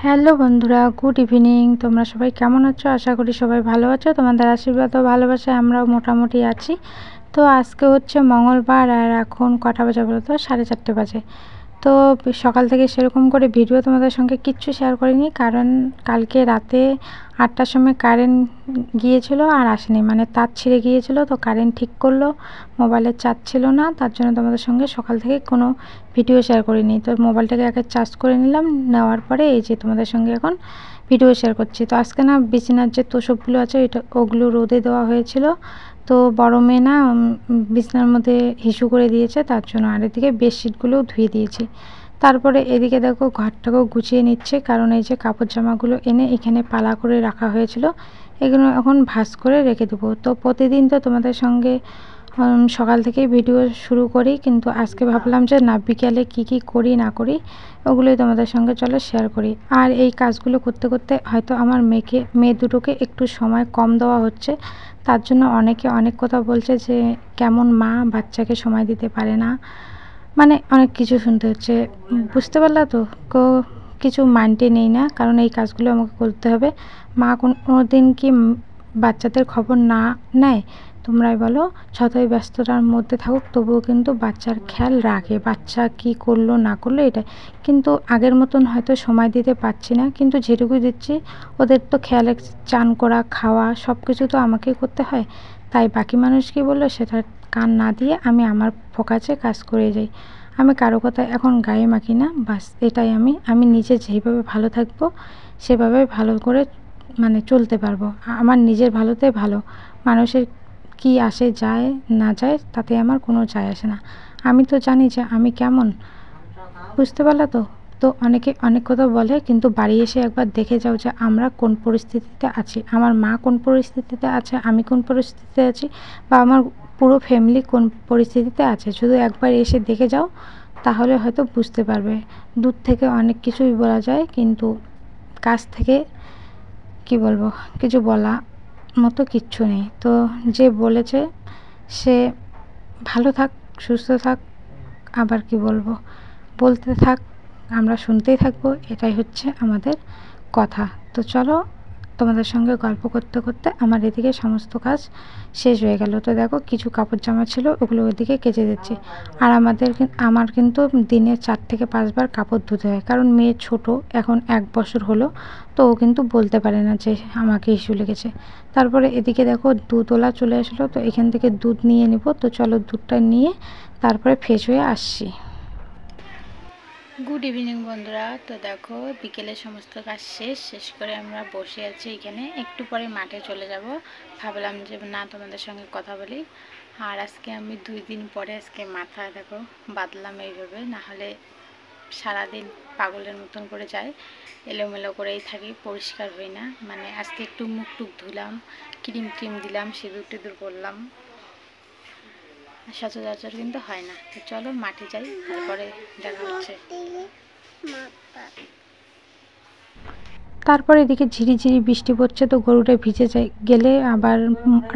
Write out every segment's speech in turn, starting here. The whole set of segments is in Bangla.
হ্যালো বন্ধুরা, গুড ইভিনিং। তোমরা সবাই কেমন আছো? আশা করি সবাই ভালো আছো। তোমাদের আশীর্বাদ ও ভালোবাসায় আমরাও মোটামুটি আছি। তো আজকে হচ্ছে মঙ্গলবার, আর এখন কটা বাজে বলো তো? 4:30 বাজে। তো সকাল থেকে সেরকম করে ভিডিও তোমাদের সঙ্গে কিচ্ছু শেয়ার করিনি, কারণ কালকে রাতে 8টার সময় কারেন্ট গিয়েছিল আর আসেনি, মানে তার ছিঁড়ে গিয়েছিল। তো কারেন্ট ঠিক করলো, মোবাইলের চার্জ ছিল না, তার জন্য তোমাদের সঙ্গে সকাল থেকে কোনো ভিডিও শেয়ার করিনি। তো মোবাইলটাকে আগে চার্জ করে নিলাম, নেওয়ার পরে এই যে তোমাদের সঙ্গে এখন ভিডিও শেয়ার করছি। তো আজকে না বিছানার যে তোষকগুলো আছে ওগুলো রোদে দেওয়া হয়েছিল। তো বড় মেয়ে না বিছানার মধ্যে হিসু করে দিয়েছে, তার জন্য। আর এদিকে বেডশিটগুলোও ধুয়ে দিয়েছি। তারপরে এদিকে দেখো ঘরটাকেও গুছিয়ে নিচ্ছে, কারণ এই যে কাপড় জামাগুলো এনে এখানে পালা করে রাখা হয়েছিল, এগুলো এখন ভাঁজ করে রেখে দেবো। তো প্রতিদিন তো তোমাদের সঙ্গে সকাল থেকেই ভিডিও শুরু করি, কিন্তু আজকে ভাবলাম যে না, বিকেলে কি করি না করি ওগুলোই তোমাদের সঙ্গে চলো শেয়ার করি। আর এই কাজগুলো করতে করতে হয়তো আমার মেয়ে দুটোকে একটু সময় কম দেওয়া হচ্ছে, তার জন্য অনেকে অনেক কথা বলছে যে কেমন মা, বাচ্চাকে সময় দিতে পারে না, মানে অনেক কিছু শুনতে হচ্ছে। বুঝতে পারলা তো? কিছু মাইন্ডে নেই না, কারণ এই কাজগুলো আমাকে করতে হবে। মা কোনো দিন কি বাচ্চাদের খবর না নেয়? তোমরাই বলো। যতই ব্যস্ততার মধ্যে থাকুক তবুও কিন্তু বাচ্চার খেয়াল রাখে, বাচ্চা কি করলো না করলো এটাই। কিন্তু আগের মতন হয়তো সময় দিতে পারছি না, কিন্তু যেটুকু দিচ্ছি ওদের তো খেয়াল, চান করা, খাওয়া সব কিছু তো আমাকেই করতে হয়। তাই বাকি মানুষ কী বললো সেটা কান না দিয়ে আমি আমার ফোকাসে কাজ করে যাই। আমি কারো কথা এখন গায়ে মাখি না, বাস এটাই। আমি নিজে যেইভাবে ভালো থাকবো সেভাবে ভালো করে মানে চলতে পারবো। আমার নিজের ভালোতে ভালো, মানুষের কি আসে যায় না যায় তাতে আমার কোনো যায় আসে না। আমি তো জানি যে আমি কেমন, বুঝতে পারলা তো? তো অনেকে অনেক কথা বলে, কিন্তু বাড়ি এসে একবার দেখে যাও যে আমরা কোন পরিস্থিতিতে আছি, আমার মা কোন পরিস্থিতিতে আছে, আমি কোন পরিস্থিতিতে আছি, বা আমার পুরো ফ্যামিলি কোন পরিস্থিতিতে আছে। শুধু একবার এসে দেখে যাও, তাহলে হয়তো বুঝতে পারবে। দূর থেকে অনেক কিছুই বলা যায়, কিন্তু কাছ থেকে কি বলবো, কিছু বলা মতো কিচ্ছু নেই। তো যে বলেছে সে ভালো থাক, সুস্থ থাক, আবার কি বলবো, বলতে থাক, আমরা শুনতেই থাকবো, এটাই হচ্ছে আমাদের কথা। তো চলো, তোমাদের সঙ্গে গল্প করতে করতে আমার এদিকে সমস্ত কাজ শেষ হয়ে গেল। তো দেখো কিছু কাপড় জামা ছিল, ওগুলো ওইদিকে কেচে দিচ্ছি। আর আমার কিন্তু দিনে 4 থেকে 5 বার কাপড় ধুতে হয়, কারণ মেয়ে ছোট, এখন 1 বছর হলো। তো ও কিন্তু বলতে পারে না যে আমাকে ইস্যু লেগেছে। তারপরে এদিকে দেখো দুধওয়ালা চলে আসলো, তো এখান থেকে দুধ নিয়ে নেব। তো চলো দুধটা নিয়ে তারপরে ফ্রেশ হয়ে আসছি। গুড ইভিনিং বন্ধুরা। তো দেখো বিকেলে সমস্ত কাজ শেষ করে আমরা বসে আছি এখানে, একটু পরে মাঠে চলে যাব। ভাবলাম যে না, তোমাদের সঙ্গে কথা বলি। আর আজকে আমি 2 দিন পরে আজকে মাথা দেখো বাঁধলাম এইভাবে, না হলে সারাদিন পাগলের মতন করে যায়, এলোমেলো করেই থাকি, পরিষ্কার হই না। মানে আজকে একটু মুখ টুক ধুলাম, ক্রিম দিলাম, সিঁদুর করলাম, সচরাচর কিন্তু হয় না। তো চলো মাঠে যাই, তারপরে দেখা হচ্ছে। তারপরে এদিকে ঝিরিঝিরি বৃষ্টি পড়ছে, তো গরুটা ভিজে গেলে আবার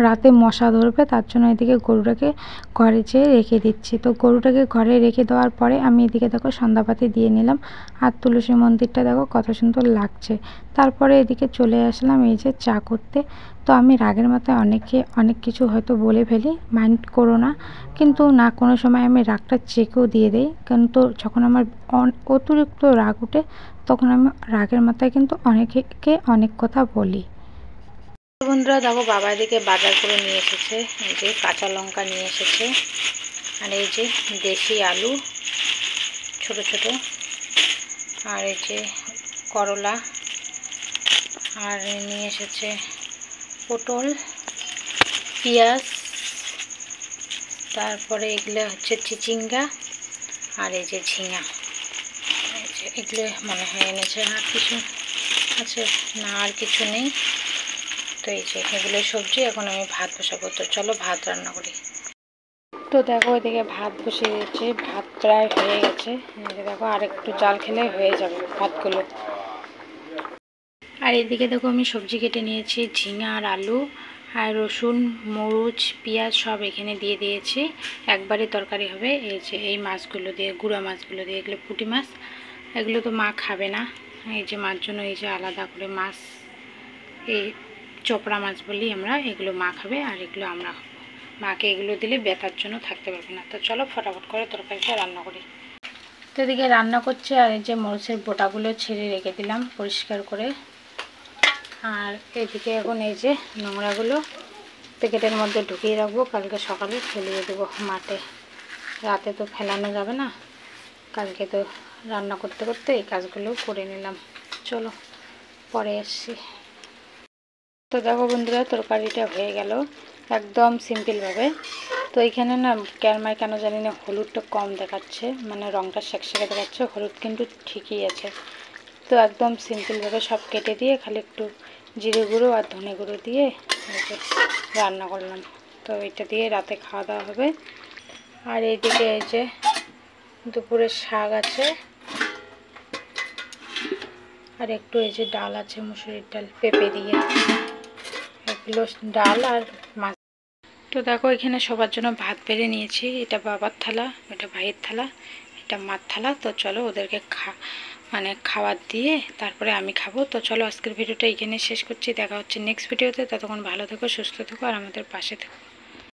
রাতে মশা ধরবে, তার জন্য এদিকে গরুটাকে ঘরে যেয়ে রেখে দিচ্ছি। তো গরুটাকে ঘরে রেখে দেওয়ার পরে আমি এদিকে দেখো সন্ধ্যাবাতি দিয়ে নিলাম, আর তুলসী মন্দিরটা দেখো কত সুন্দর লাগছে। তারপরে এদিকে চলে আসলাম এই যে চা করতে। তো আমি রাগের মাথায় অনেক কিছু হয়তো বলে ফেলি, মাইন্ড করো না। কিন্তু না, কোনো সময় আমি রাগটা চেকেও দিয়ে দিই, কিন্তু যখন আমার অতিরিক্ত রাগ ওঠে তখন আমি রাগের মাথায় কিন্তু অনেকে অনেক কথা বলি। বন্ধুরা দেখো বাবা এদিকে বাজার করে নিয়ে এসেছে, এই যে কাঁচা লঙ্কা নিয়ে এসেছে, আর এই যে দেশি আলু ছোট ছোট, আর এই যে করলা, আর নিয়ে এসেছে পটল, পেঁয়াজ, তারপরে এগুলো হচ্ছে চিচিঙ্গা, আর এই যে ঝিঙা, এগুলো মনে হয় এনেছে। আর কিছু আছে না? আর কিছু নেই। তো এই যে এগুলো সবজি। এখন আমি ভাত বসাবো, তো চলো ভাত রান্না করি। তো দেখো এদিকে ভাত বসে গেছে, ভাত প্রায় হয়ে গেছে। দেখো আর একটু জাল খেলে হয়ে যাবে ভাতগুলো। আর এদিকে দেখো আমি সবজি কেটে নিয়েছি, ঝিঙা আর আলু আর রসুন, মরিচ, পেঁয়াজ সব এখানে দিয়ে দিয়েছি, একবারে তরকারি হবে। এই যে এই মাছগুলো দিয়ে, গুঁড়া মাছগুলো দিয়ে, এগুলো পুঁটি মাছ, এগুলো তো মা খাবে না, এই যে মার জন্য এই যে আলাদা করে মাছ, এই চোপড়া মাছ বলি আমরা, এগুলো মা খাবে আর এগুলো আমরা খাবো। মাকে এগুলো দিলে ব্যথার জন্য থাকতে পারবে না। তো চলো ফটাফট করে তরকারিটা রান্না করি। তো এদিকে রান্না করছে, আর এই যে মরিচের বোটাগুলো ছেড়ে রেখে দিলাম পরিষ্কার করে। আর এদিকে এখন এই যে নোংরাগুলো প্যাকেটের মধ্যে ঢুকিয়ে রাখবো, কালকে সকালে ফেলিয়ে দেবো মাঠে। রাতে তো ফেলানো যাবে না, কালকে তো রান্না করতে করতে এই কাজগুলো করে নিলাম। চলো পরে আসছি। তো দেখো বন্ধুরা, তরকারিটা হয়ে গেল একদম সিম্পলভাবে। তো এইখানে না ক্যারমায় কেন জানি না হলুদটা কম দেখাচ্ছে, মানে রঙটা সেকসেকে দেখাচ্ছে, হলুদ কিন্তু ঠিকই আছে। তো একদম সিম্পলভাবে সব কেটে দিয়ে খালি একটু জিরে গুঁড়ো আর ধনে গুঁড়ো দিয়ে রান্না করলাম। তো এটা দিয়ে রাতে খাওয়া দাওয়া হবে। আর এইদিকে এই যে দুপুরের শাক আছে, আর একটু এই যে ডাল আছে, মুসুরির ডাল পেঁপে দিয়ে, এগুলো ডাল আর মাছ। তো দেখো এখানে সবার জন্য ভাত বেড়ে নিয়েছি। এটা বাবার থালা, এটা ভাইয়ের থালা, এটা মার থালা। তো চলো ওদেরকে খাবার দিয়ে তারপরে আমি খাবো। তো চলো আজকের ভিডিওটা এখানে শেষ করছি। দেখা হচ্ছে নেক্সট ভিডিওতে। ততক্ষণ ভালো থেকো, সুস্থ থেকো আর আমাদের পাশে থেকো।